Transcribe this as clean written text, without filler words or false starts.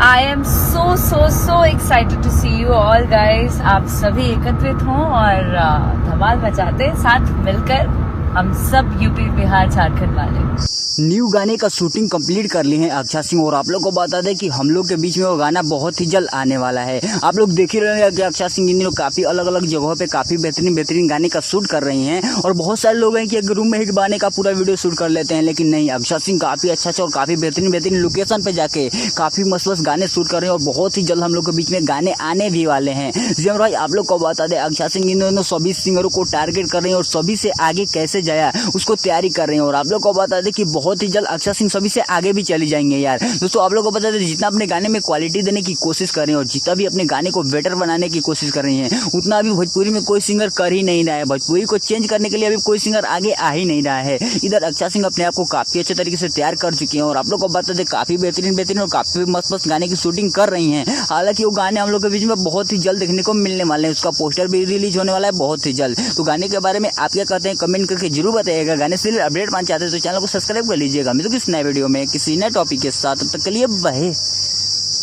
I am so excited to see you all guys. आप सभी एकत्रित हों और धमाल मचाते हैं साथ मिलकर हम सब यूपी बिहार झारखंड वाले। न्यू गाने का शूटिंग कंप्लीट कर ली है अक्षा सिंह, और आप लोग को बता दें कि हम लोग के बीच में वो गाना बहुत ही जल्द आने वाला है। आप लोग देख ही रहे हैं कि अक्षा सिंह इन दिनों काफ़ी अलग अलग जगहों पे काफ़ी बेहतरीन गाने का शूट कर रही हैं, और बहुत सारे लोग हैं कि एक रूम में एक गाने का पूरा वीडियो शूट कर लेते हैं, लेकिन नहीं, अक्षा सिंह काफ़ी अच्छा और काफ़ी बेहतरीन लोकेशन पे जाके काफ़ी मस्त गाने शूट कर रहे हैं, और बहुत ही जल्द हम लोग के बीच में गाने आने भी वाले हैं। जी भाई, आप लोग को बता दें अक्षा सिंह इन दोनों सभी सिंगरों को टारगेट कर रहे हैं और सभी से आगे कैसे जाया उसको तैयारी कर रहे हैं, और आप लोग को बता दें कि बहुत ही जल्द अक्षा सिंह सभी से आगे भी चली जाएंगे यार। दोस्तों आप लोग को बता दें जितना अपने गाने में क्वालिटी देने की कोशिश कर रहे हैं और जितना भी अपने गाने को बेटर बनाने की कोशिश कर रही हैं, उतना अभी भोजपुरी में कोई सिंगर कर ही नहीं रहा है। भोजपुरी को चेंज करने के लिए अभी कोई सिंगर आगे आ ही नहीं रहा है। इधर अक्षा सिंह अपने आप को काफी अच्छे तरीके से तैयार कर चुकी हैं, और आप लोग को बता दें काफी बेहतरीन और काफी मस्त गाने की शूटिंग कर रही हैं। हालांकि वो गाने हम लोग के बीच में बहुत ही जल्द देखने को मिलने वाले हैं, उसका पोस्टर भी रिलीज होने वाला है बहुत ही जल्द। तो गाने के बारे में आप क्या कहते हैं कमेंट करके जरूर बताइएगा। गाने से अपडेट पाना चाहते हैं तो चैनल को सब्सक्राइब कर लीजिएगा। मिलते हैं किसी नए वीडियो में किसी नए टॉपिक के साथ, तब तक के लिए बाय।